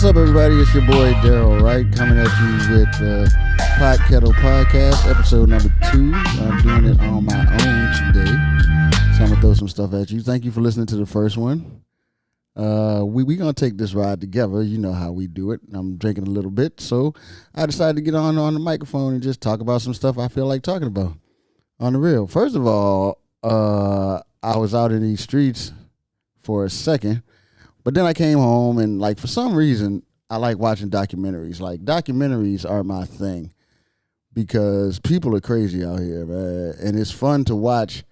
What's up, everybody? It's your boy Daryl Wright coming at you with the Kettle podcast, episode number 2. I'm doing it on my own today, so I'm gonna throw some stuff at you. Thank you for listening to the first one. We gonna take this ride together. You know how we do it. I'm drinking a little bit, so I decided to get on the microphone and just talk about some stuff I feel like talking about on the real. First of all, I was out in these streets for a second. But then I came home and, like, for some reason, I like watching documentaries. Like, documentaries are my thing because people are crazy out here, man. And it's fun to watch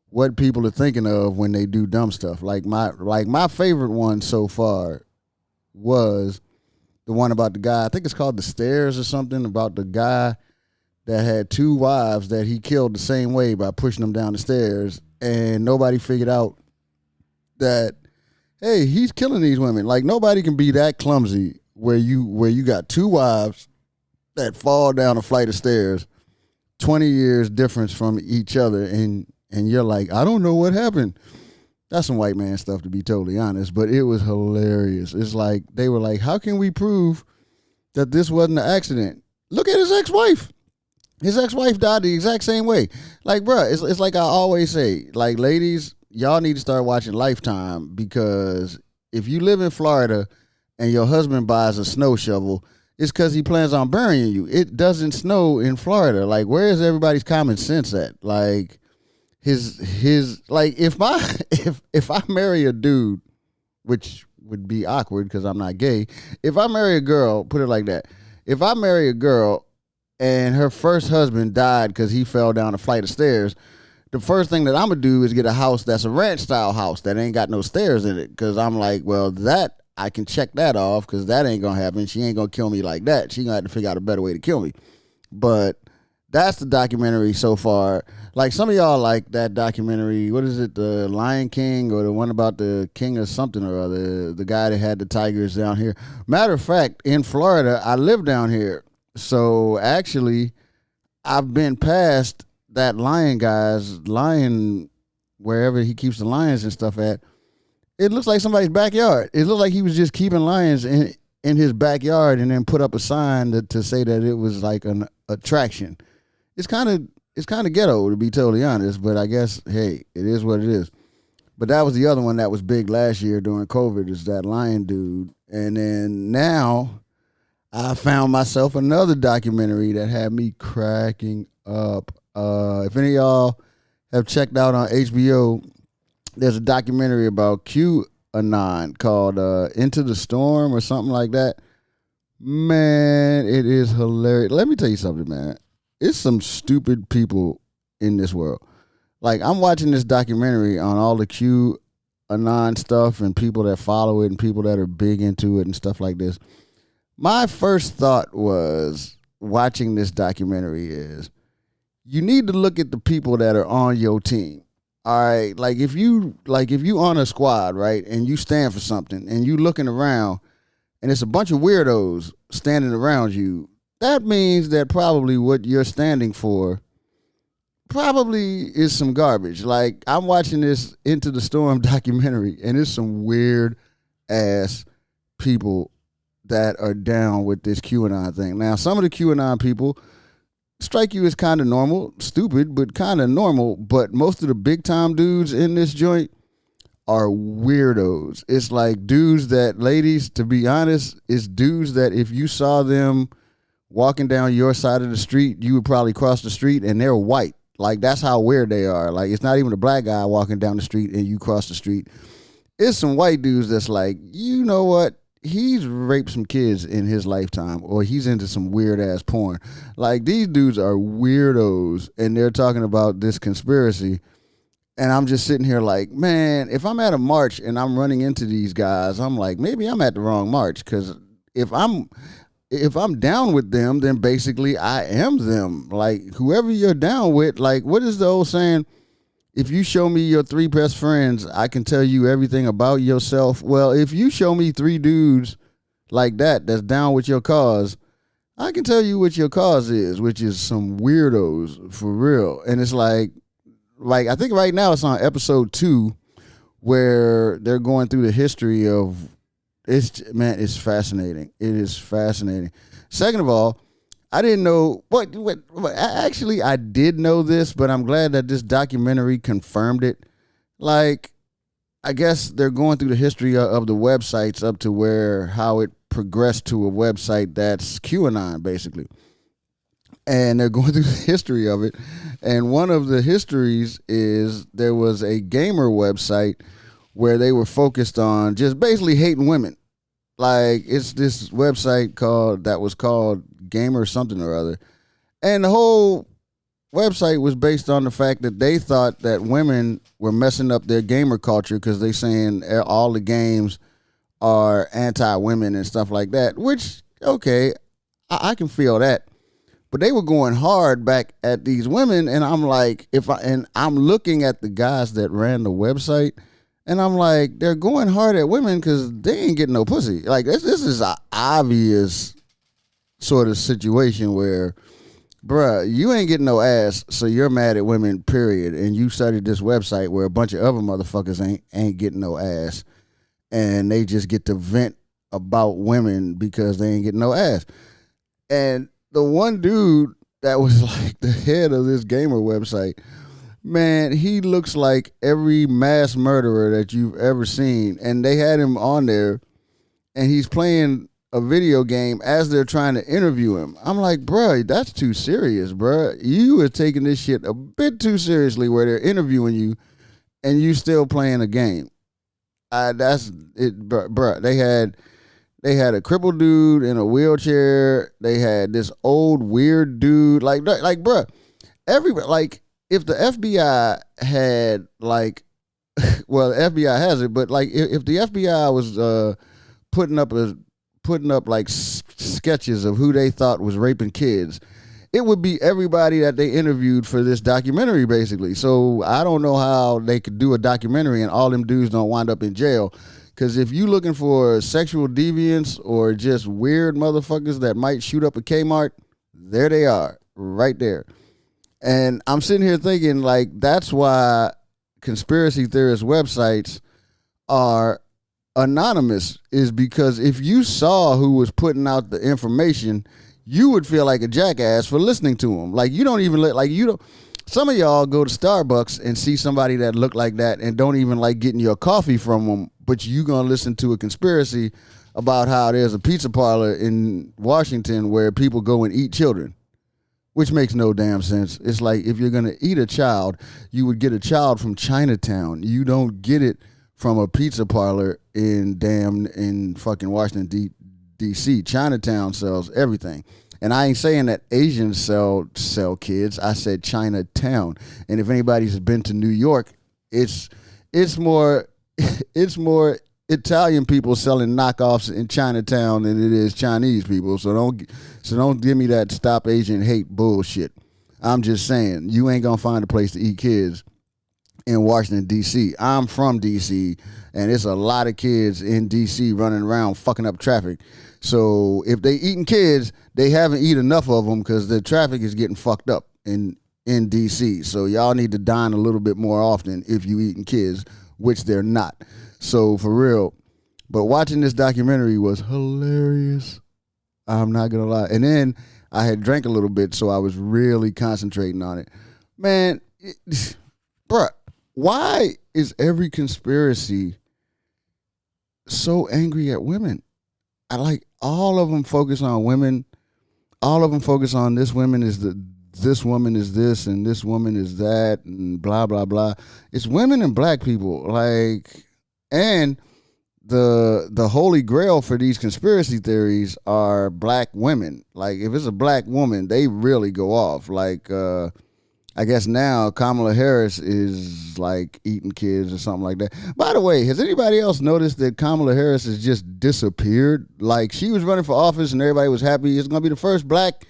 what people are thinking of when they do dumb stuff. Like my favorite one so far was the one about the guy, I think it's called The Stairs or something, about the guy that had 2 wives that he killed the same way by pushing them down the stairs. And nobody figured out that, hey, he's killing these women. Like, nobody can be that clumsy where you got 2 wives that fall down a flight of stairs, 20 years difference from each other, and you're like, I don't know what happened. That's some white man stuff, to be totally honest, but it was hilarious. It's like, they were like, how can we prove that this wasn't an accident? Look at his ex-wife. His ex-wife died the exact same way. Like, bruh, it's like I always say, like, ladies, y'all need to start watching Lifetime, because if you live in Florida and your husband buys a snow shovel, it's because he plans on burying you. It doesn't snow in Florida. Like, where is everybody's common sense at? Like, his like, if I marry a dude, which would be awkward because I'm not gay. If I marry a girl, put it like that. If I marry a girl and her first husband died because he fell down a flight of stairs, the first thing that I'm going to do is get a house that's a ranch-style house that ain't got no stairs in it, because I'm like, well, that, I can check that off, because that ain't going to happen. She ain't going to kill me like that. She going to have to figure out a better way to kill me. But that's the documentary so far. Like, some of y'all like that documentary, what is it, The Lion King, or the one about the king of something or other, the guy that had the tigers down here. Matter of fact, in Florida, I live down here. So, actually, I've been past that lion, wherever he keeps the lions and stuff at. It looks like somebody's backyard. It looked like he was just keeping lions in his backyard and then put up a sign to say that it was like an attraction. It's kind of ghetto, to be totally honest, but I guess, hey, it is what it is. But that was the other one that was big last year during COVID, is that lion dude. And then now I found myself another documentary that had me cracking up. If any of y'all have checked out on HBO, there's a documentary about QAnon called Into the Storm or something like that. Man, it is hilarious. Let me tell you something, man. It's some stupid people in this world. Like, I'm watching this documentary on all the QAnon stuff and people that follow it and people that are big into it and stuff like this. My first thought was, watching this documentary, is, you need to look at the people that are on your team. All right, like if you on a squad, right, and you stand for something and you looking around and it's a bunch of weirdos standing around you, that means that probably what you're standing for probably is some garbage. Like, I'm watching this Into the Storm documentary and it's some weird ass people that are down with this QAnon thing. Now, some of the QAnon people strike you as kind of normal, stupid, but kind of normal. But most of the big time dudes in this joint are weirdos. It's like dudes that, ladies, to be honest, it's dudes that if you saw them walking down your side of the street, you would probably cross the street, and they're white. Like, that's how weird they are. Like, it's not even a black guy walking down the street and you cross the street. It's some white dudes that's like, you know what? He's raped some kids in his lifetime, or he's into some weird ass porn. Like, these dudes are weirdos, and they're talking about this conspiracy. And I'm just sitting here like, man, if I'm at a march and I'm running into these guys, I'm like, maybe I'm at the wrong march. Because if I'm down with them, then basically I am them. Like, whoever you're down with, like, what is the old saying? If you show me your 3 best friends, I can tell you everything about yourself. Well, if you show me 3 dudes like that's down with your cause, I can tell you what your cause is, which is some weirdos for real. And it's like I think right now it's on episode 2 where they're going through the history of It's fascinating. It is fascinating. Second of all, I didn't know actually I did know this, but I'm glad that this documentary confirmed it. Like, I guess they're going through the history of the websites up to where how it progressed to a website that's QAnon, basically. And they're going through the history of it. And one of the histories is there was a gamer website where they were focused on just basically hating women. Like, it's this website called Gamer something or other. And the whole website was based on the fact that they thought that women were messing up their gamer culture because they saying all the games are anti-women and stuff like that, which, okay, I can feel that. But they were going hard back at these women, and I'm like, I'm looking at the guys that ran the website, and I'm like, they're going hard at women because they ain't getting no pussy. Like, this is an obvious sort of situation where, bruh, you ain't getting no ass, so you're mad at women, period. And you started this website where a bunch of other motherfuckers ain't getting no ass, and they just get to vent about women because they ain't getting no ass. And the one dude that was like the head of this gamer website, man, he looks like every mass murderer that you've ever seen. And they had him on there, and he's playing a video game as they're trying to interview him. I'm like, bruh, that's too serious, bruh. You are taking this shit a bit too seriously where they're interviewing you and you still playing a game. That's it, bruh. They had a crippled dude in a wheelchair. They had this old weird dude. Like, bruh, everybody, like, if the FBI had, like, well, the FBI has it, but, like, if the FBI was putting up like sketches of who they thought was raping kids, it would be everybody that they interviewed for this documentary, basically. So I don't know how they could do a documentary and all them dudes don't wind up in jail. Because if you looking for sexual deviants or just weird motherfuckers that might shoot up a Kmart, there they are, right there. And I'm sitting here thinking, like, that's why conspiracy theorist websites are anonymous, is because if you saw who was putting out the information, you would feel like a jackass for listening to them. Like, you don't even some of y'all go to Starbucks and see somebody that look like that and don't even like getting your coffee from them, but you gonna listen to a conspiracy about how there's a pizza parlor in Washington where people go and eat children, which makes no damn sense. It's like, if you're gonna eat a child, you would get a child from Chinatown. You don't get it from a pizza parlor in fucking Washington, D.C. Chinatown sells everything. And I ain't saying that Asians sell kids. I said Chinatown. And if anybody's been to New York, it's more Italian people selling knockoffs in Chinatown than it is Chinese people. So don't give me that stop Asian hate bullshit. I'm just saying, you ain't gonna find a place to eat kids in Washington, D.C. I'm from D.C., and it's a lot of kids in D.C. running around fucking up traffic. So if they eating kids, they haven't eaten enough of them because the traffic is getting fucked up in D.C. So y'all need to dine a little bit more often if you eating kids, which they're not. So for real. But watching this documentary was hilarious. I'm not going to lie. And then I had drank a little bit, so I was really concentrating on it. Man, bruh, why is every conspiracy so angry at women? I like all of them focus on women. All of them focus on this woman is this and this woman is that and blah blah blah. It's women and black people, like, and the holy grail for these conspiracy theories are black women. Like, if it's a black woman, they really go off. Like, I guess now Kamala Harris is like eating kids or something like that. By the way, has anybody else noticed that Kamala Harris has just disappeared? Like, she was running for office and everybody was happy. It's going to be the first black,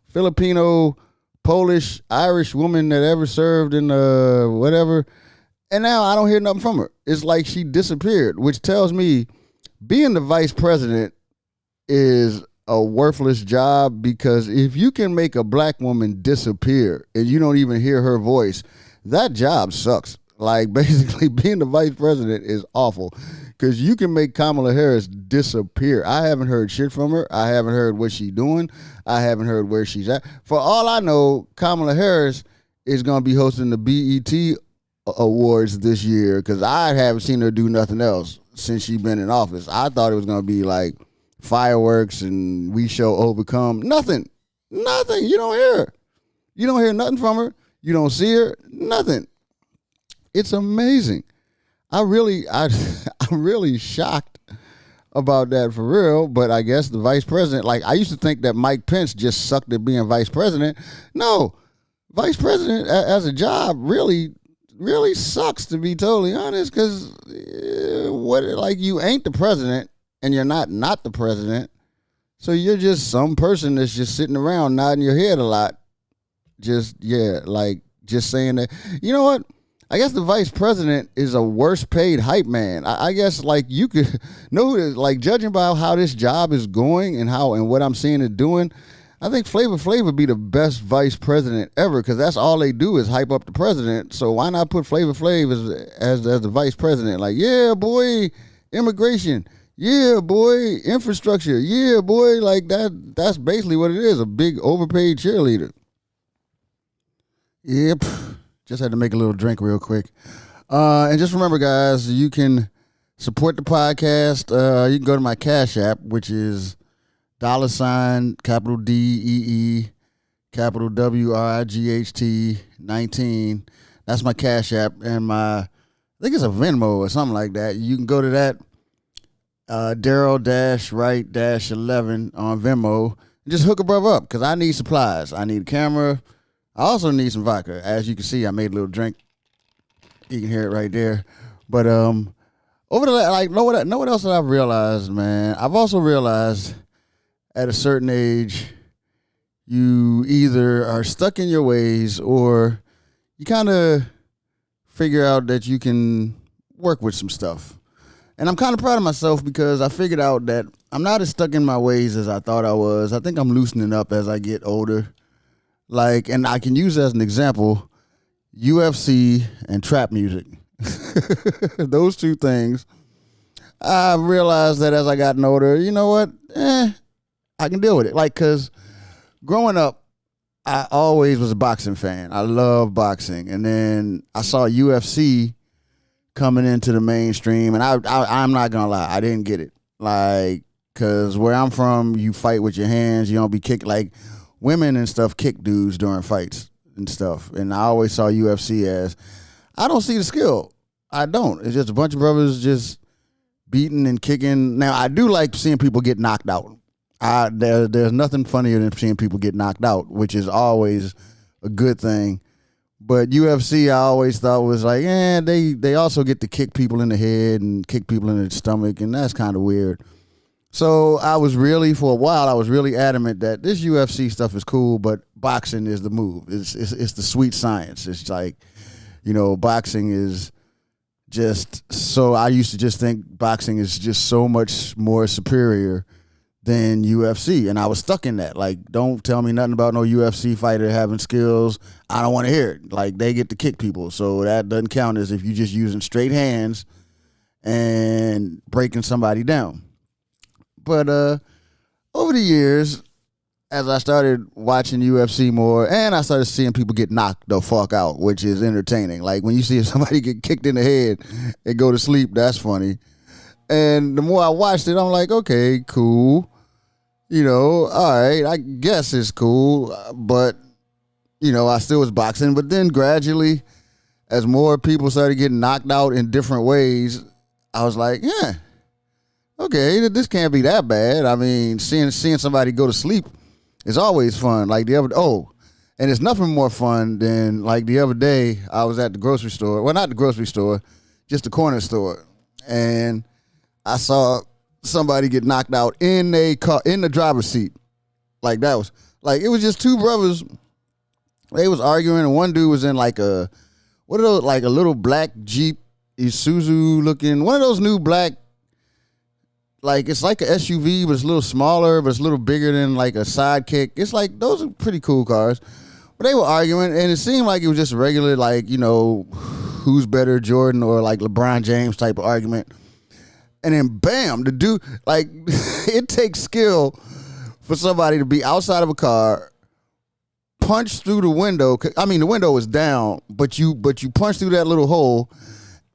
Filipino, Polish, Irish woman that ever served in whatever. And now I don't hear nothing from her. It's like she disappeared, which tells me being the vice president is a worthless job, because if you can make a black woman disappear and you don't even hear her voice, that job sucks. Like, basically being the vice president is awful, Because you can make Kamala Harris disappear. I haven't heard shit from her. I haven't heard what she's doing. I haven't heard where she's at. For all I know, Kamala Harris is going to be hosting the BET Awards this year because I haven't seen her do nothing else since she's been in office. I thought it was going to be like fireworks and We Shall Overcome. Nothing. You don't hear her. You don't hear nothing from her. You don't see her. Nothing. It's amazing. I'm really shocked about that for real, but I guess the vice president, like I used to think that Mike Pence just sucked at being vice president. No, vice president as a job really sucks, to be totally honest, because you ain't the president and you're not the president, so you're just some person that's just sitting around nodding your head a lot, just saying that. You know what? I guess the vice president is a worse paid hype man. I guess like you could know, like judging by how this job is going and what I'm seeing it doing, I think Flavor Flav would be the best vice president ever because that's all they do is hype up the president. So why not put Flavor Flav as the vice president? Like, yeah, boy, immigration. Yeah, boy, infrastructure. Yeah, boy, like that's basically what it is, a big overpaid cheerleader. Yep. Just had to make a little drink real quick. And just remember, guys, you can support the podcast. You can go to my Cash App, which is $, capital DEE, capital WRIGHT 19. That's my Cash App. And I think it's a Venmo or something like that. You can go to that, Daryl-Wright-11 on Venmo. And just hook a brother up because I need supplies. I need a camera. I also need some vodka. As you can see, I made a little drink. You can hear it right there. But know what else that I've realized, man? I've also realized at a certain age, you either are stuck in your ways or you kind of figure out that you can work with some stuff. And I'm kind of proud of myself because I figured out that I'm not as stuck in my ways as I thought I was. I think I'm loosening up as I get older. And I can use as an example, UFC and trap music. Those two things. I realized that as I got older, you know what? I can deal with it. Because growing up, I always was a boxing fan. I love boxing. And then I saw UFC coming into the mainstream, and I'm not going to lie, I didn't get it. Because where I'm from, you fight with your hands. You don't be kicking. Women and stuff kick dudes during fights and stuff. And I always saw UFC as, I don't see the skill. I don't. It's just a bunch of brothers just beating and kicking. Now, I do like seeing people get knocked out. There's nothing funnier than seeing people get knocked out, which is always a good thing. But UFC, I always thought was like, they also get to kick people in the head and kick people in the stomach, and that's kind of weird. So for a while, I was really adamant that this UFC stuff is cool, but boxing is the move. It's the sweet science. It's like, boxing is just so, I used to just think boxing is just so much more superior than UFC. And I was stuck in that. Don't tell me nothing about no UFC fighter having skills. I don't want to hear it. They get to kick people. So that doesn't count as if you're just using straight hands and breaking somebody down. But over the years, as I started watching UFC more, and I started seeing people get knocked the fuck out, which is entertaining. When you see somebody get kicked in the head and go to sleep, that's funny. And the more I watched it, I'm like, okay, cool. All right, I guess it's cool. But, I still was boxing. But then gradually, as more people started getting knocked out in different ways, I was like, yeah. Okay, this can't be that bad. I mean, seeing somebody go to sleep is always fun. And it's nothing more fun than the other day I was at the grocery store. Well, not the grocery store, just the corner store, and I saw somebody get knocked out in a car in the driver's seat. It was just two brothers. They was arguing, and one dude was in a little black Jeep Isuzu looking, one of those new black. It's like an SUV, but it's a little smaller, but it's a little bigger than a Sidekick. It's those are pretty cool cars. But they were arguing, and it seemed like it was just a regular, who's better, Jordan or LeBron James type of argument. And then bam, the dude, like, it takes skill for somebody to be outside of a car, punch through the window. I mean, the window is down, but you punch through that little hole,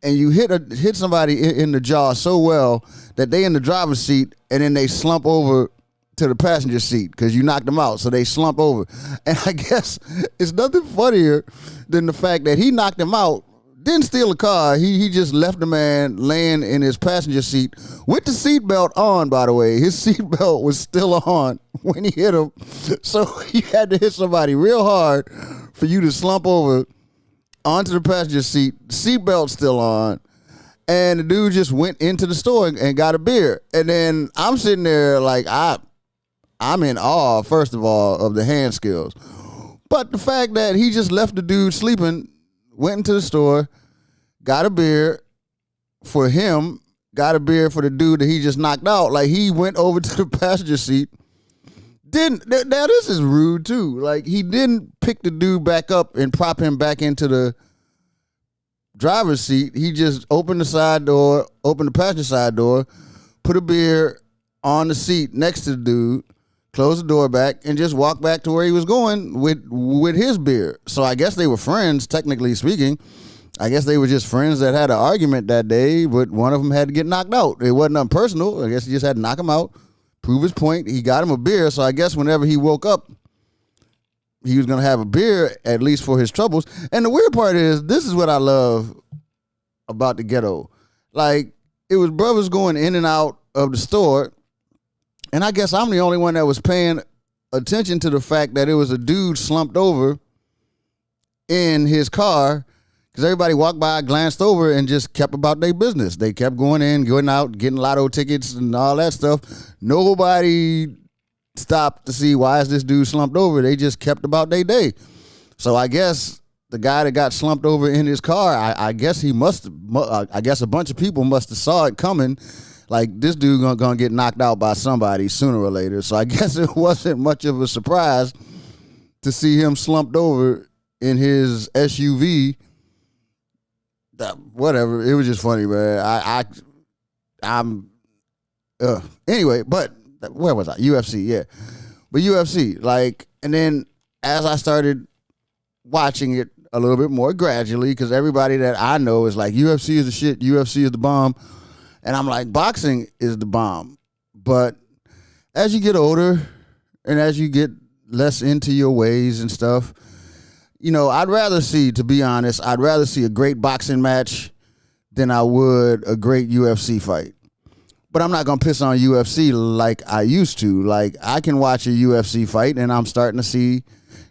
and you hit somebody in the jaw so well that they in the driver's seat, and then they slump over to the passenger seat because you knocked them out, so they slump over. And I guess it's nothing funnier than the fact that he knocked him out. Didn't steal a car. He just left the man laying in his passenger seat with the seatbelt on, by the way. His seatbelt was still on when he hit him. So you had to hit somebody real hard for you to slump over onto the passenger seat, seatbelt still on, and the dude just went into the store and got a beer. And then I'm sitting there like, I'm in awe, first of all, of the hand skills. But the fact that he just left the dude sleeping, went into the store, got a beer for him, got a beer for the dude that he just knocked out. Like, he went over to the passenger seat. Now this is rude too. Like, he didn't pick the dude back up and prop him back into the driver's seat. He just opened the passenger side door, put a beer on the seat next to the dude, closed the door back, and just walked back to where he was going with his beer. So I guess they were friends, technically speaking. I guess they were just friends that had an argument that day, but one of them had to get knocked out. It wasn't nothing personal. I guess he just had to knock him out, prove his point. He got him a beer, so I guess whenever he woke up, he was going to have a beer, at least for his troubles. And the weird part is, this is what I love about the ghetto. Like, it was brothers going in and out of the store, and I guess I'm the only one that was paying attention to the fact that it was a dude slumped over in his car, because everybody walked by, glanced over, and just kept about their business. They kept going in, going out, getting lotto tickets and all that stuff. Nobody stopped to see why is this dude slumped over. They just kept about their day. So I guess the guy that got slumped over in his car, I guess I guess a bunch of people must have saw it coming. Like, this dude gonna get knocked out by somebody sooner or later. So I guess it wasn't much of a surprise to see him slumped over in his SUV. Whatever. It was just funny, man. Anyway, but where was I? UFC, yeah. But UFC, like, and then as I started watching it a little bit more gradually, because everybody that I know is like, UFC is the shit, UFC is the bomb. And I'm like, boxing is the bomb. But as you get older and as you get less into your ways and stuff, you know, to be honest, I'd rather see a great boxing match than I would a great UFC fight. But I'm not going to piss on UFC like I used to. Like, I can watch a UFC fight and I'm starting to see,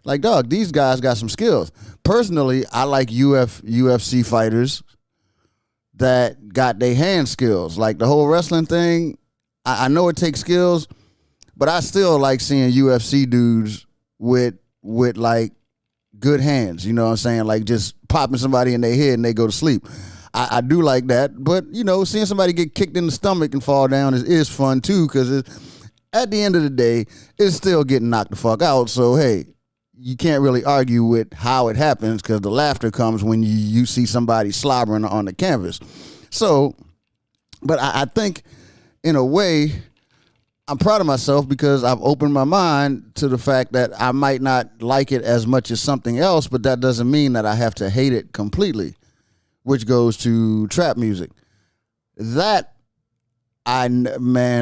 like, dog, these guys got some skills. Personally, I like UFC fighters that got their hand skills. Like, the whole wrestling thing, I know it takes skills, but I still like seeing UFC dudes with like good hands, you know what I'm saying? Like, just popping somebody in their head and they go to sleep. I do like that, but, you know, seeing somebody get kicked in the stomach and fall down is fun too, because at the end of the day, it's still getting knocked the fuck out. So, hey, you can't really argue with how it happens, because the laughter comes when you see somebody slobbering on the canvas. So, but I think in a way, I'm proud of myself because I've opened my mind to the fact that I might not like it as much as something else, but that doesn't mean that I have to hate it completely, which goes to trap music. Man,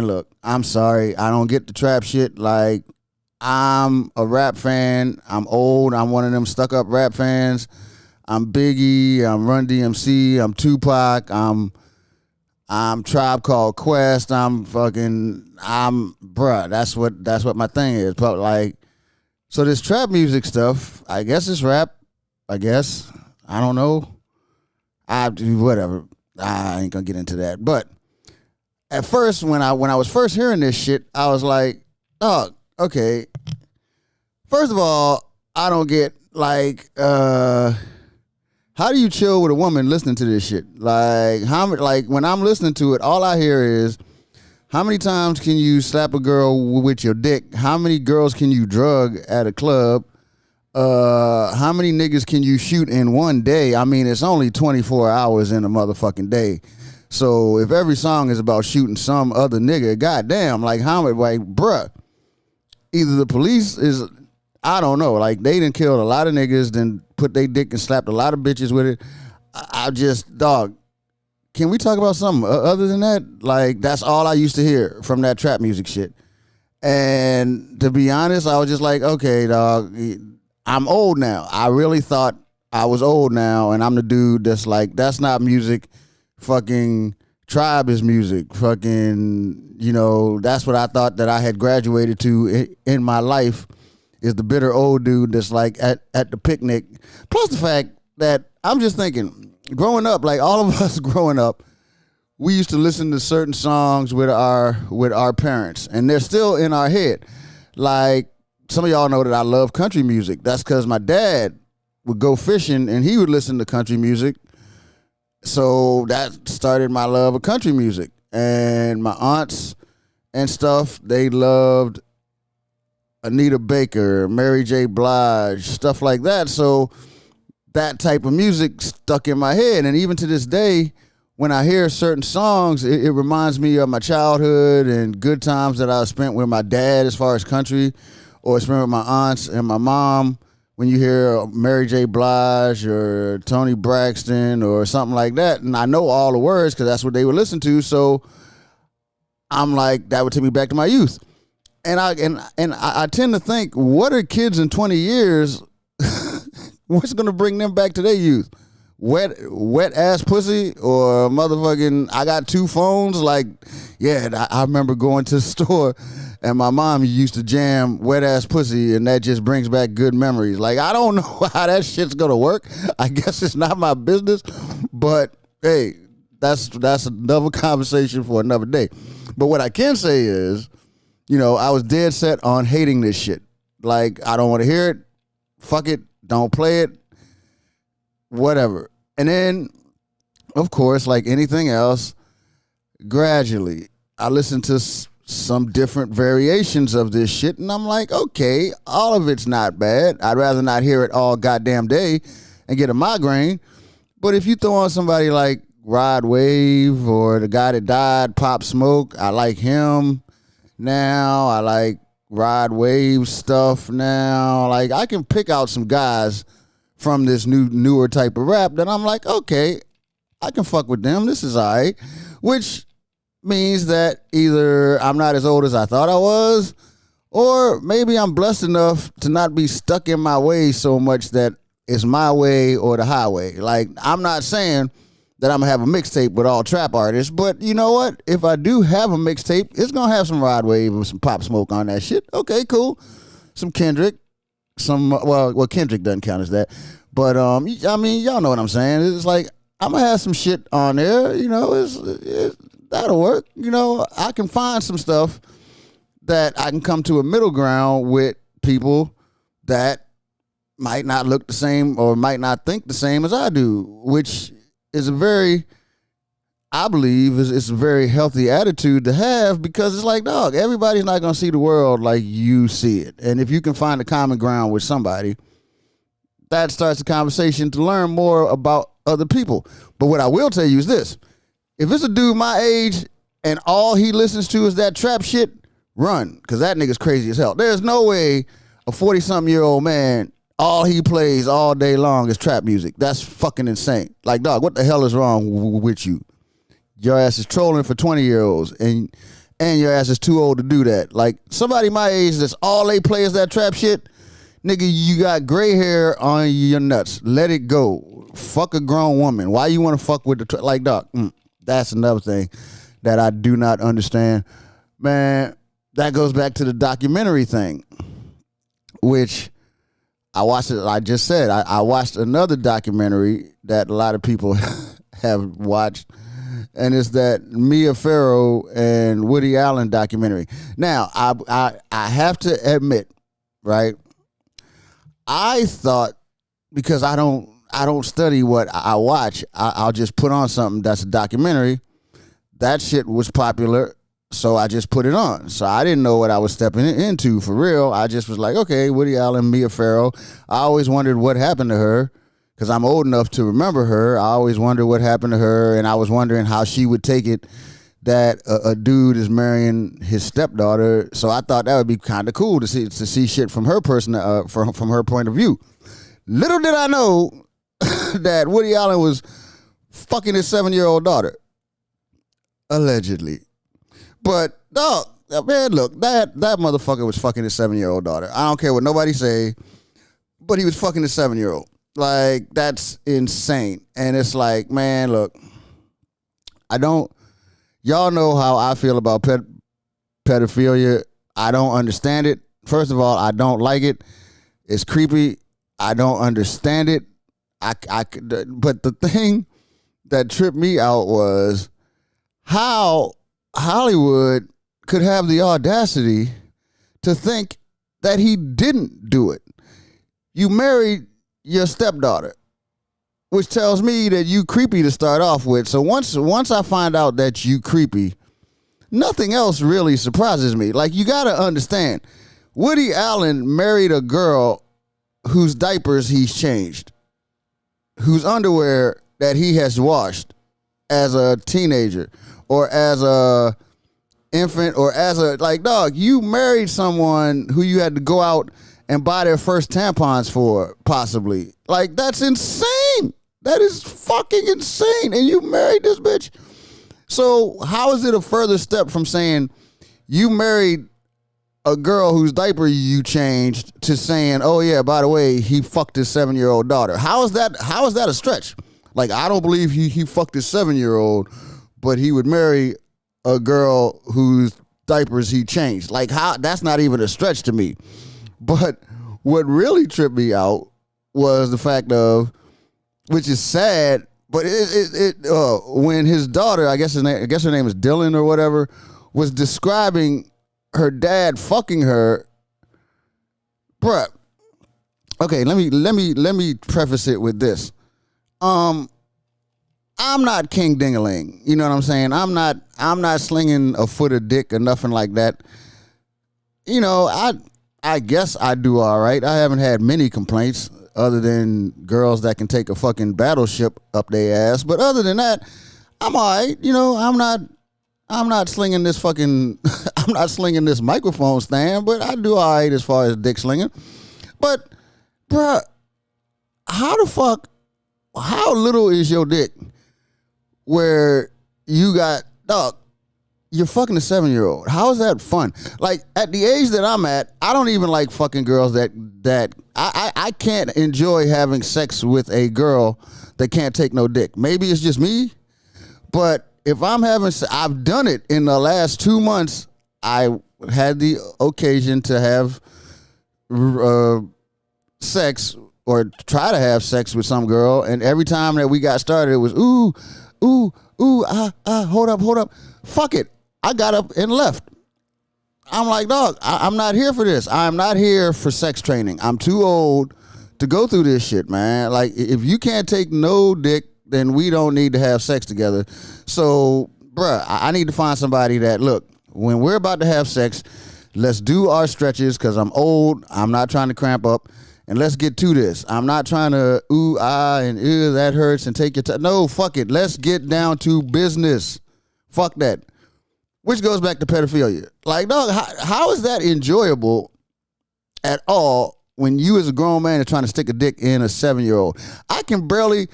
look, I'm sorry. I don't get the trap shit. Like, I'm a rap fan. I'm old. I'm one of them stuck-up rap fans. I'm Biggie. I'm Run DMC. I'm Tupac. I'm Tribe Called Quest. Bruh. That's what my thing is. But, like, so this trap music stuff, I guess it's rap. I guess. I don't know. Whatever. I ain't gonna get into that. But at first, when I was first hearing this shit, I was like, dog, okay. First of all, I don't get, like, how do you chill with a woman listening to this shit? Like, when I'm listening to it, all I hear is, how many times can you slap a girl with your dick? How many girls can you drug at a club? How many niggas can you shoot in one day? I mean, it's only 24 hours in a motherfucking day. So if every song is about shooting some other nigga, goddamn, like how many, like, bruh, either the police is, I don't know, like they done killed a lot of niggas, then put their dick and slapped a lot of bitches with it. I just, dog, can we talk about something other than that? Like, that's all I used to hear from that trap music shit. And to be honest, I was just like, okay, dog, I'm old now. I really thought I was old now, and I'm the dude that's like, that's not music. Fucking Tribe is music. Fucking, that's what I thought that I had graduated to in my life, is the bitter old dude that's like at the picnic. Plus the fact that I'm just thinking, growing up, like all of us growing up, we used to listen to certain songs with our parents, and they're still in our head. Like, some of y'all know that I love country music. That's because my dad would go fishing and he would listen to country music. So that started my love of country music. And my aunts and stuff, they loved Anita Baker, Mary J. Blige, stuff like that. So that type of music stuck in my head. And even to this day, when I hear certain songs, it reminds me of my childhood and good times that I spent with my dad as far as country, or spent with my aunts and my mom. When you hear Mary J. Blige or Tony Braxton or something like that, and I know all the words because that's what they would listen to, so I'm like, that would take me back to my youth. And I tend to think, what are kids in 20 years, what's going to bring them back to their youth? Wet ass pussy or motherfucking, I got two phones? Like, yeah, I remember going to the store and my mom used to jam wet ass pussy, and that just brings back good memories. Like, I don't know how that shit's gonna work. I guess it's not my business, but hey, that's another conversation for another day. But what I can say is, I was dead set on hating this shit. Like, I don't want to hear it. Fuck it. Don't play it. Whatever. And then, of course, like anything else, gradually, I listened to some different variations of this shit, and I'm like, okay, all of it's not bad. I'd rather not hear it all goddamn day and get a migraine. But if you throw on somebody like Rod Wave or the guy that died, Pop Smoke, I like him now. I like Rod Wave stuff now. Like, I can pick out some guys from this newer type of rap that I'm like, okay, I can fuck with them. This is all right. Which means that either I'm not as old as I thought I was, or maybe I'm blessed enough to not be stuck in my way so much that it's my way or the highway. Like, I'm not saying that I'm going to have a mixtape with all trap artists, but you know what? If I do have a mixtape, it's going to have some Rod Wave or some Pop Smoke on that shit. Okay, cool. Some Kendrick. Well, Kendrick doesn't count as that. But, I mean, y'all know what I'm saying. It's like, I'm going to have some shit on there. That'll work. I can find some stuff that I can come to a middle ground with people that might not look the same or might not think the same as I do, which is I believe it's a very healthy attitude to have, because it's like, dog, everybody's not going to see the world like you see it. And if you can find a common ground with somebody, that starts a conversation to learn more about other people. But what I will tell you is this. If it's a dude my age and all he listens to is that trap shit, run, because that nigga's crazy as hell. There's no way a 40-something-year-old man, all he plays all day long is trap music. That's fucking insane. Like, dog, what the hell is wrong with you? Your ass is trolling for 20-year-olds, and your ass is too old to do that. Like, somebody my age that's all they play is that trap shit, nigga, you got gray hair on your nuts. Let it go. Fuck a grown woman. Why you want to fuck with the like, dog? That's another thing that I do not understand. Man, that goes back to the documentary thing, which I watched it. I just said I watched another documentary that a lot of people have watched, and it's that Mia Farrow and Woody Allen documentary. Now, I have to admit, right? I thought, because I don't study what I watch, I'll just put on something that's a documentary. That shit was popular, so I just put it on. So I didn't know what I was stepping into for real. I just was like, okay, Woody Allen, Mia Farrow. I always wondered what happened to her. because I'm old enough to remember her. I always wonder what happened to her, and I was wondering how she would take it that a dude is marrying his stepdaughter. So I thought that would be kind of cool to see shit from her from her point of view. Little did I know that Woody Allen was fucking his 7-year-old daughter, allegedly. But dog, man, look, that motherfucker was fucking his 7-year-old daughter. I don't care what nobody say, but he was fucking his 7-year-old. Like, that's insane. And it's like, man, look, y'all know how I feel about pedophilia. I don't understand it. First of all, I don't like it. It's creepy. I don't understand it. But the thing that tripped me out was how Hollywood could have the audacity to think that he didn't do it. You married your stepdaughter, which tells me that you creepy to start off with. So once I find out that you creepy, nothing else really surprises me. Like, you gotta understand, Woody Allen married a girl whose diapers he's changed, whose underwear that he has washed as a teenager or as a infant or as a, like, dog, you married someone who you had to go out and buy their first tampons for, possibly. Like, that's insane. That is fucking insane. And you married this bitch. So how is it a further step from saying you married a girl whose diaper you changed to saying, oh yeah, by the way, he fucked his 7-year-old daughter? How is that a stretch? Like, I don't believe he fucked his 7-year-old, but he would marry a girl whose diapers he changed. Like, how? That's not even a stretch to me. But what really tripped me out was the fact of, which is sad, but when his daughter, I guess her name is Dylan or whatever, was describing her dad fucking her, bruh. Okay, let me preface it with this. I'm not King Dingaling. You know what I'm saying? I'm not slinging a foot of dick or nothing like that. You know, I guess I do all right. I haven't had many complaints other than girls that can take a fucking battleship up their ass. But other than that, I'm all right. You know, I'm not slinging this fucking I'm not slinging this microphone stand, but I do all right as far as dick slinging. But bruh, how little is your dick where you got, dog, you're fucking a 7-year-old. How is that fun? Like, at the age that I'm at, I don't even like fucking girls that I can't enjoy having sex with a girl that can't take no dick. Maybe it's just me, but if I've done it in the last 2 months. I had the occasion to have sex or try to have sex with some girl, and every time that we got started, it was hold up, fuck it. I got up and left. I'm like, dog, I'm not here for this. I'm not here for sex training. I'm too old to go through this shit, man. Like, if you can't take no dick, then we don't need to have sex together. So, bruh, I need to find somebody that, look, when we're about to have sex, let's do our stretches, because I'm old. I'm not trying to cramp up. And let's get to this. I'm not trying to and that hurts and take your time. No, fuck it. Let's get down to business. Fuck that. Which goes back to pedophilia. Like, dog, how is that enjoyable at all when you as a grown man are trying to stick a dick in a 7-year-old? I can barely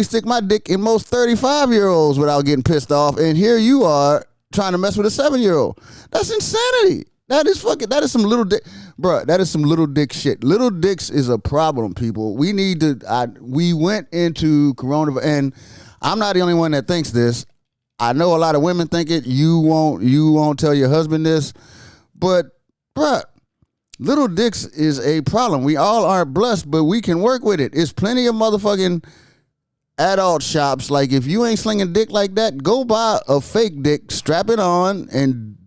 stick my dick in most 35-year-olds without getting pissed off. And here you are trying to mess with a 7-year-old. That's insanity. That is some little dick. Bruh, that is some little dick shit. Little dicks is a problem, people. We went into coronavirus, and I'm not the only one that thinks this. I know a lot of women think it. You won't tell your husband this. But, bruh, little dicks is a problem. We all aren't blessed, but we can work with it. It's plenty of motherfucking adult shops. Like, if you ain't slinging dick like that, go buy a fake dick, strap it on, and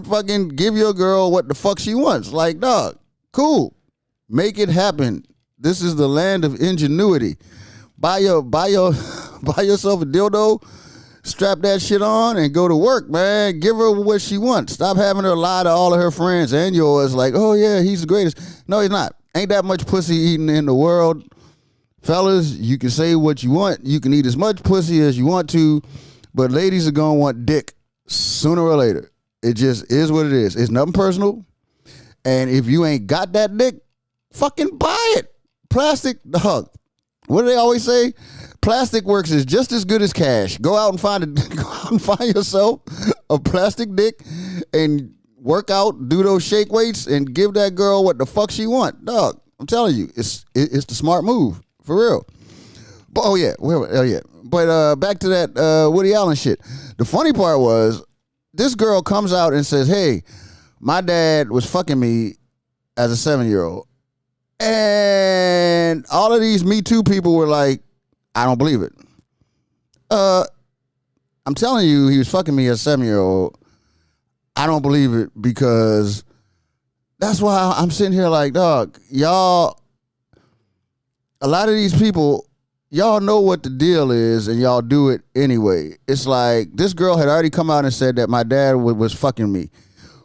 fucking give your girl what the fuck she wants. Like, dog, cool. Make it happen. This is the land of ingenuity. Buy yourself a dildo, strap that shit on, and go to work, man. Give her what she wants. Stop having her lie to all of her friends and yours like, oh yeah, he's the greatest. No, he's not. Ain't that much pussy eating in the world. Fellas, you can say what you want. You can eat as much pussy as you want to, but ladies are going to want dick sooner or later. It just is what it is. It's nothing personal. And if you ain't got that dick, fucking buy it. Plastic, dog. What do they always say? Plastic works is just as good as cash. Go out and find yourself a plastic dick and work out, do those shake weights, and give that girl what the fuck she want. Dog, I'm telling you, it's the smart move. For real. But, But back to that Woody Allen shit. The funny part was, this girl comes out and says, hey, my dad was fucking me as a 7-year-old. And all of these Me Too people were like, I don't believe it. I'm telling you, he was fucking me as a 7-year-old. I don't believe it, because that's why I'm sitting here like, dog, y'all, a lot of these people, y'all know what the deal is and y'all do it anyway. It's like, this girl had already come out and said that my dad was fucking me.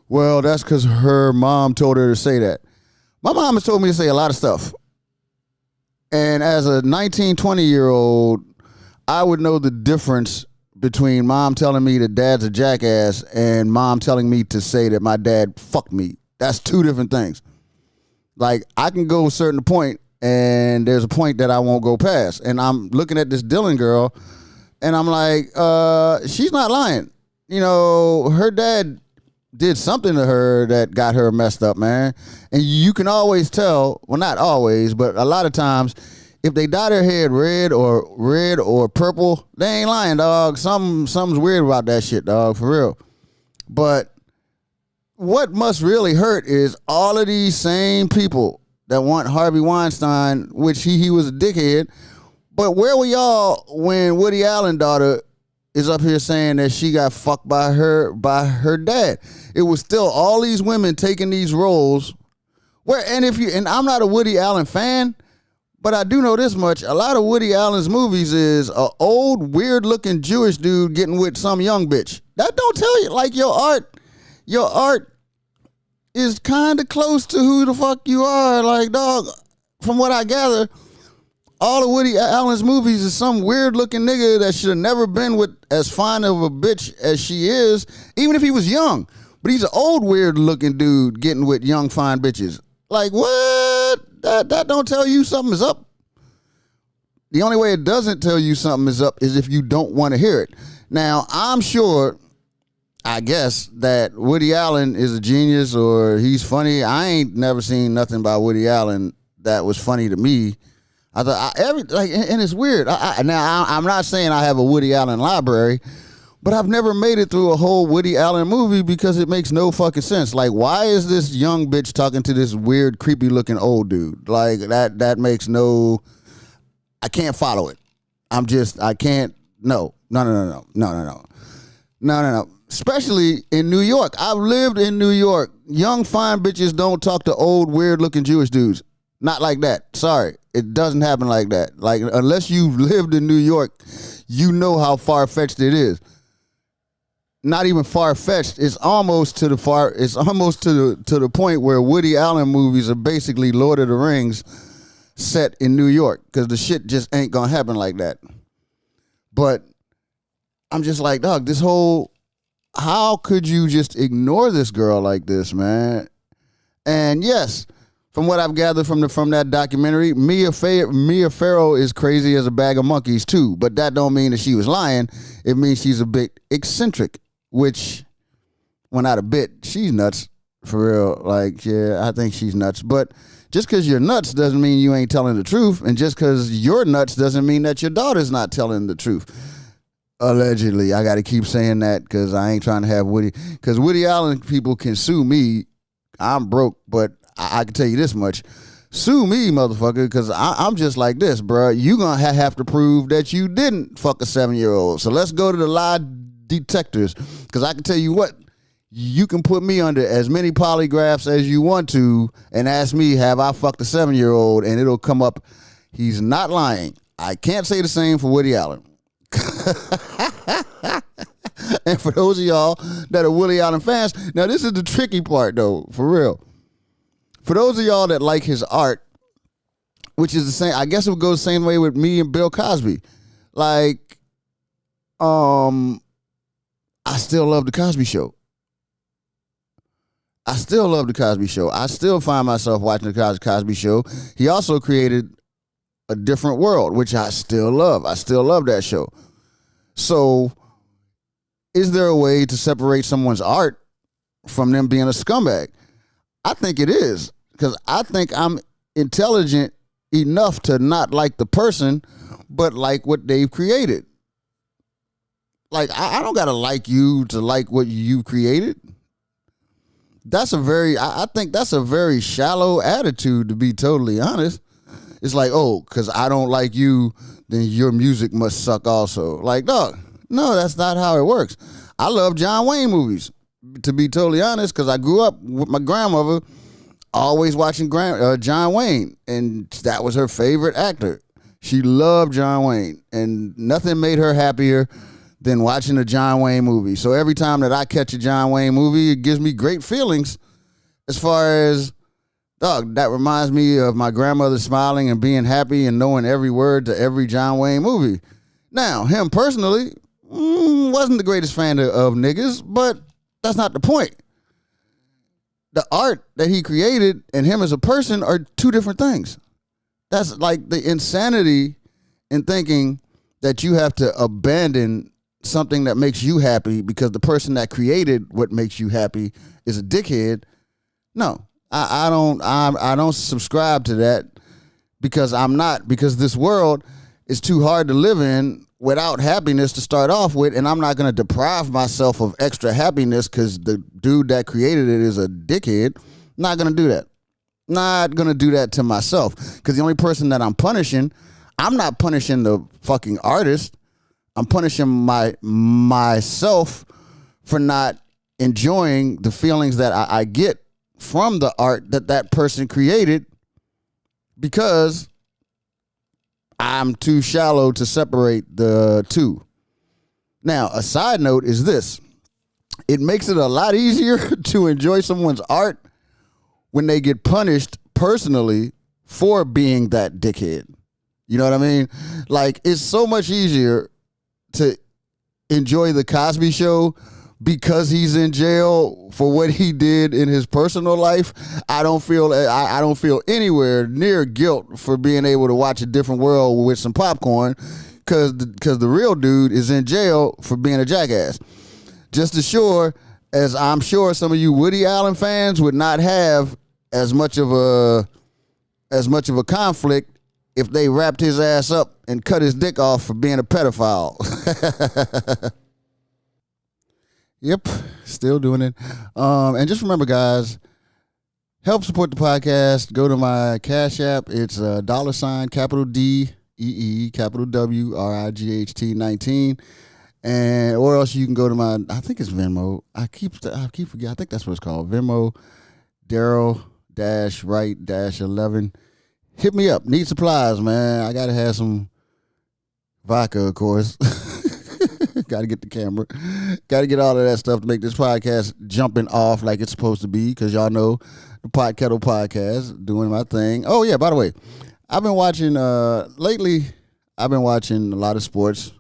Well, that's because her mom told her to say that. My mom has told me to say a lot of stuff. And as a 19, 20-year-old, I would know the difference between mom telling me that dad's a jackass and mom telling me to say that my dad fucked me. That's two different things. Like, I can go a certain point, and there's a point that I won't go past. And I'm looking at this Dylan girl, and I'm like, she's not lying. You know, her dad did something to her that got her messed up, man. And you can always tell, well, not always, but a lot of times, if they dye their head red or purple, they ain't lying, dog. Something's weird about that shit, dog, for real. But what must really hurt is all of these same people that want Harvey Weinstein, which he was a dickhead. But where were y'all when Woody Allen's daughter is up here saying that she got fucked by her dad? It was still all these women taking these roles. And I'm not a Woody Allen fan, but I do know this much. A lot of Woody Allen's movies is a old, weird-looking Jewish dude getting with some young bitch. That don't tell you, like, your art is kind of close to who the fuck you are. Like, dog, from what I gather, all of Woody Allen's movies is some weird-looking nigga that should have never been with as fine of a bitch as she is, even if he was young. But he's an old, weird-looking dude getting with young, fine bitches. Like, what? That don't tell you something is up. The only way it doesn't tell you something is up is if you don't want to hear it. Now, I'm sure, I guess, that Woody Allen is a genius or he's funny. I ain't never seen nothing by Woody Allen that was funny to me. I thought and it's weird. Now, I'm not saying I have a Woody Allen library, but I've never made it through a whole Woody Allen movie because it makes no fucking sense. Like, why is this young bitch talking to this weird, creepy looking old dude? Like, that makes no, I can't follow it. I can't, no. Especially in New York. I've lived in New York. Young, fine bitches don't talk to old, weird looking Jewish dudes. Not like that. Sorry. It doesn't happen like that. Like, unless you've lived in New York, you know how far-fetched it is. Not even far-fetched. It's almost to the point where Woody Allen movies are basically Lord of the Rings set in New York, because the shit just ain't gonna happen like that. But I'm just like, dog, this whole, how could you just ignore this girl like this, man? And yes, from what I've gathered from that documentary, Mia Farrow is crazy as a bag of monkeys too. But that don't mean that she was lying. It means she's a bit eccentric, which, well, not a bit. She's nuts, for real. Like, yeah, I think she's nuts. But just because you're nuts doesn't mean you ain't telling the truth. And just because you're nuts doesn't mean that your daughter's not telling the truth. Allegedly. I got to keep saying that because I ain't trying to have Woody. Because Woody Allen people can sue me. I'm broke, but I can tell you this much. Sue me, motherfucker, because I'm just like this, bro. You going to have to prove that you didn't fuck a 7-year-old. So let's go to the lie detectors, because I can tell you what, you can put me under as many polygraphs as you want to and ask me, have I fucked a 7-year-old, and it'll come up, he's not lying. I can't say the same for Woody Allen. And for those of y'all that are Woody Allen fans, now this is the tricky part, though, for real. For those of y'all that like his art, which is the same, I guess it would go the same way with me and Bill Cosby. Like, I still love the Cosby Show. I still love the Cosby Show. I still find myself watching the Cosby Show. He also created A Different World, which I still love. I still love that show. So, is there a way to separate someone's art from them being a scumbag? I think it is, because I think I'm intelligent enough to not like the person, but like what they've created. Like, I don't gotta like you to like what you created. I think that's a very shallow attitude, to be totally honest. It's like, oh, because I don't like you, then your music must suck also. Like, dog, no, that's not how it works. I love John Wayne movies, to be totally honest, because I grew up with my grandmother always watching John Wayne, and that was her favorite actor. She loved John Wayne, and nothing made her happier than watching a John Wayne movie. So every time that I catch a John Wayne movie, it gives me great feelings as far as, dog, that reminds me of my grandmother smiling and being happy and knowing every word to every John Wayne movie. Now, him personally, wasn't the greatest fan of niggas, but that's not the point. The art that he created and him as a person are two different things. That's like the insanity in thinking that you have to abandon something that makes you happy because the person that created what makes you happy is a dickhead. No, I don't subscribe to that, because because this world is too hard to live in without happiness to start off with, and I'm not going to deprive myself of extra happiness because the dude that created it is a dickhead. Not going to do that. Not going to do that to myself, because the only person that I'm not punishing the fucking artist. I'm punishing myself for not enjoying the feelings that I get from the art that person created, because I'm too shallow to separate the two. Now, a side note is this. It makes it a lot easier to enjoy someone's art when they get punished personally for being that dickhead. You know what I mean? Like, it's so much easier to enjoy the Cosby Show because he's in jail for what he did in his personal life. I don't feel anywhere near guilt for being able to watch A Different World with some popcorn, because the real dude is in jail for being a jackass. Just as sure as I'm sure some of you Woody Allen fans would not have as much of a conflict if they wrapped his ass up and cut his dick off for being a pedophile. Yep, still doing it. And just remember, guys, help support the podcast. Go to my Cash App. It's $ capital DEE capital WRIGHT 19, or else you can go to my, I think it's Venmo. I keep forgetting. I think that's what it's called. Venmo, Daryl Wright 11. Hit me up. Need supplies, man. I gotta have some vodka, of course. Got to get the camera. Got to get all of that stuff to make this podcast jumping off like it's supposed to be, because y'all know the Pot Kettle podcast, doing my thing. Oh, yeah, by the way, I've been watching, lately, I've been watching a lot of sports,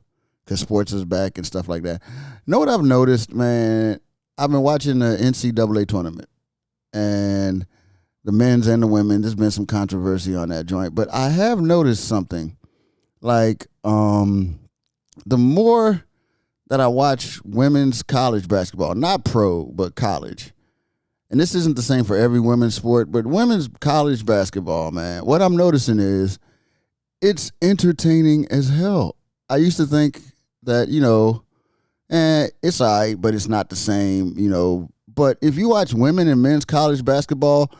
because sports is back and stuff like that. You know what I've noticed, man? I've been watching the NCAA tournament, and the men's and the women. There's been some controversy on that joint, but I have noticed something. Like, the more that I watch women's college basketball, not pro, but college, and this isn't the same for every women's sport, but women's college basketball, man, what I'm noticing is it's entertaining as hell. I used to think that, it's all right, but it's not the same, But if you watch women and men's college basketball,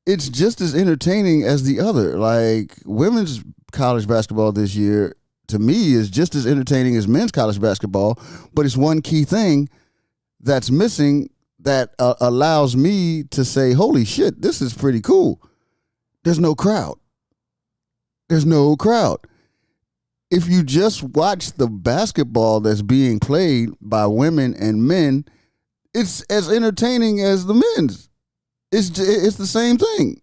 it's just as entertaining as the other. Like, women's college basketball this year, to me, is just as entertaining as men's college basketball, but it's one key thing that's missing that allows me to say, holy shit, this is pretty cool. There's no crowd. There's no crowd. If you just watch the basketball that's being played by women and men, it's as entertaining as the men's. It's the same thing.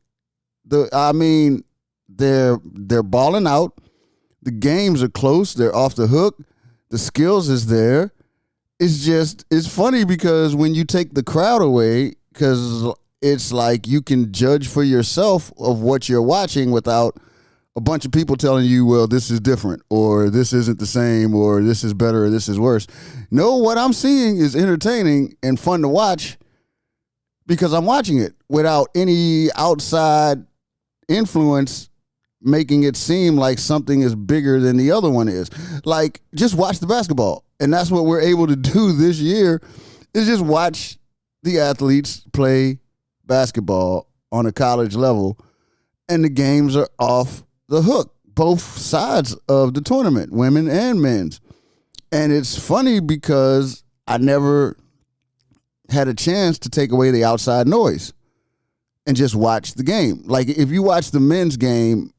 I mean, they're balling out. The games are close. They're off the hook. The skills is there. It's funny because when you take the crowd away, because it's like you can judge for yourself of what you're watching without a bunch of people telling you, well, this is different, or this isn't the same, or this is better, or this is worse. No, what I'm seeing is entertaining and fun to watch because I'm watching it without any outside influence making it seem like something is bigger than the other one is. Like, just watch the basketball. And that's what we're able to do this year is just watch the athletes play basketball on a college level, and the games are off the hook, both sides of the tournament, women and men's. And it's funny because I never had a chance to take away the outside noise and just watch the game. Like, if you watch the men's game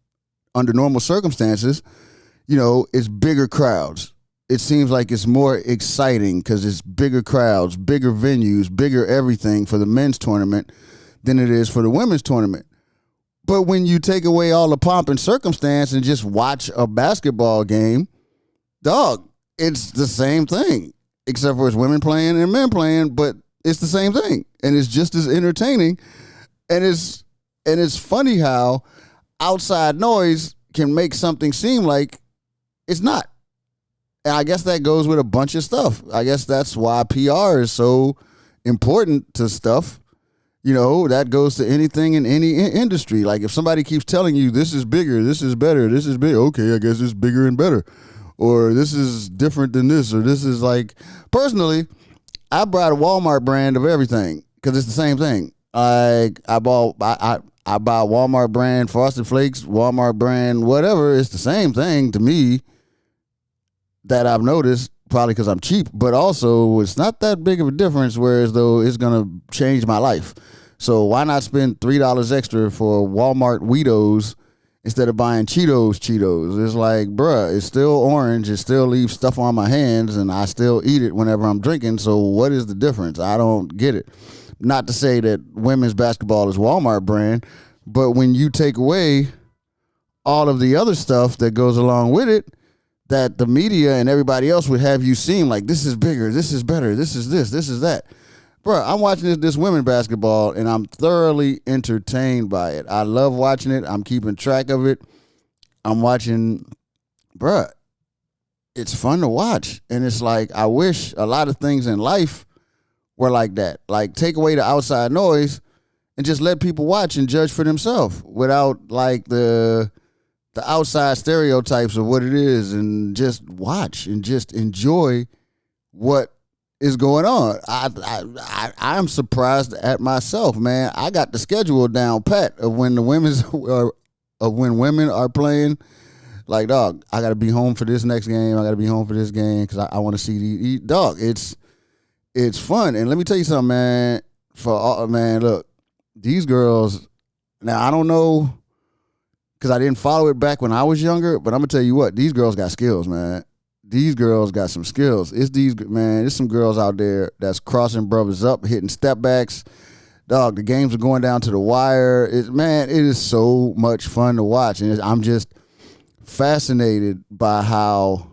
under normal circumstances, it's bigger crowds. It seems like it's more exciting because it's bigger crowds, bigger venues, bigger everything for the men's tournament than it is for the women's tournament. But when you take away all the pomp and circumstance and just watch a basketball game, dog, it's the same thing, except for it's women playing and men playing, but it's the same thing. And it's just as entertaining. And it's funny how outside noise can make something seem like it's not. And I guess that goes with a bunch of stuff. I guess that's why PR is so important to stuff. That goes to anything in any industry. Like, if somebody keeps telling you this is bigger, this is better, this is big, okay, I guess it's bigger and better. Or this is different than this, or this is like, personally, I brought a Walmart brand of everything because it's the same thing. Like, I buy Walmart brand Frosted Flakes, Walmart brand whatever. It's the same thing to me that I've noticed, probably because I'm cheap, but also it's not that big of a difference, whereas though it's going to change my life. So why not spend $3 extra for Walmart Weedos instead of buying Cheetos? It's like, bruh, it's still orange. It still leaves stuff on my hands, and I still eat it whenever I'm drinking. So what is the difference? I don't get it. Not to say that women's basketball is Walmart brand, but when you take away all of the other stuff that goes along with it, that the media and everybody else would have you seem like this is bigger, this is better, this is this is that. Bro, I'm watching this women basketball, and I'm thoroughly entertained by it. I love watching it. I'm keeping track of it. I'm watching, bro, it's fun to watch. And it's like, I wish a lot of things in life were like that. Like, take away the outside noise and just let people watch and judge for themselves without, like, the outside stereotypes of what it is, and just watch and just enjoy what is going on. I'm surprised at myself, man. I got the schedule down pat of when the when women are playing. Like, dog, I got to be home for this next game. I got to be home for this game because I want to see the dog. It's fun, and let me tell you something, man. Look, these girls. Now I don't know, because I didn't follow it back when I was younger, but I'm going to tell you what, these girls got skills, man. These girls got some skills. There's some girls out there that's crossing brothers up, hitting step backs. Dog, the games are going down to the wire. It is so much fun to watch. And I'm just fascinated by how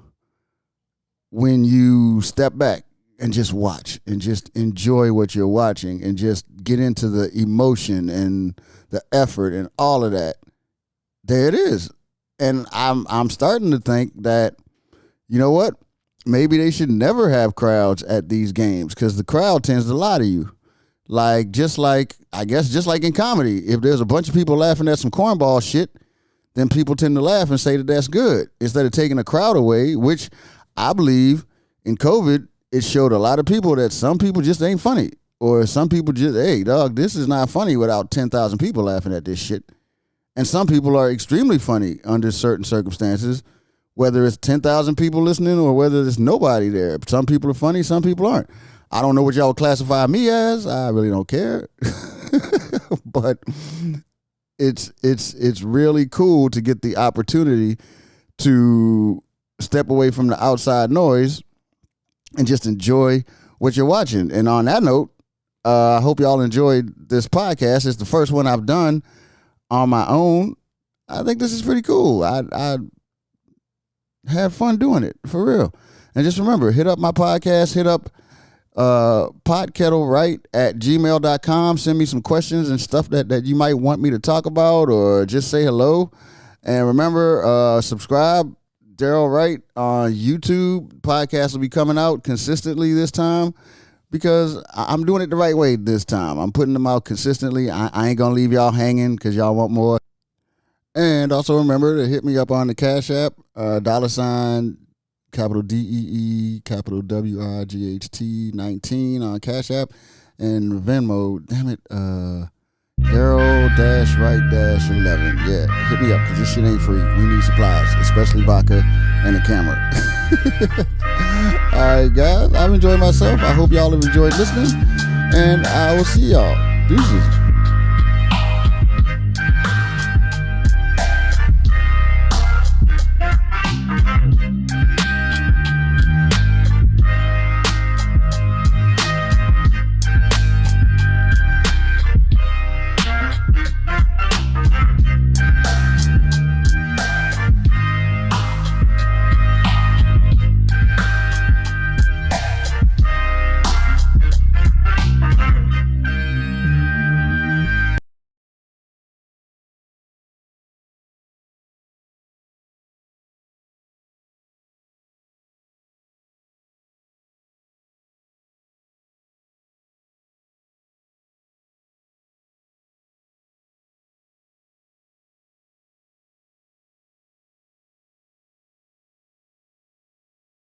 when you step back and just watch and just enjoy what you're watching and just get into the emotion and the effort and all of that, there it is. And I'm starting to think that, you know what? Maybe they should never have crowds at these games, because the crowd tends to lie to you. Like, just like in comedy, if there's a bunch of people laughing at some cornball shit, then people tend to laugh and say that that's good, instead of taking the crowd away, which I believe in COVID, it showed a lot of people that some people just ain't funny. Or some people just, hey, dog, this is not funny without 10,000 people laughing at this shit. And some people are extremely funny under certain circumstances, whether it's 10,000 people listening or whether there's nobody there. Some people are funny, some people aren't. I don't know what y'all would classify me as. I really don't care. But it's really cool to get the opportunity to step away from the outside noise and just enjoy what you're watching. And on that note, I hope y'all enjoyed this podcast. It's the first one I've done on my own. I think this is pretty cool. I had fun doing it, for real. And just remember, hit up my podcast, hit up potkettlewright at gmail.com. Send me some questions and stuff that you might want me to talk about, or just say hello. And remember, subscribe, Daryl Wright on YouTube. Podcast will be coming out consistently this time, because I'm doing it the right way this time. I'm putting them out consistently. I ain't going to leave y'all hanging because y'all want more. And also remember to hit me up on the Cash App, $, capital DEE, capital WRIGHT 19 on Cash App, and Venmo, damn it, Daryl-Wright-11. Yeah, hit me up because this shit ain't free. We need supplies, especially vodka and a camera. All right, guys, I've enjoyed myself. I hope y'all have enjoyed listening, and I will see y'all. Deuces.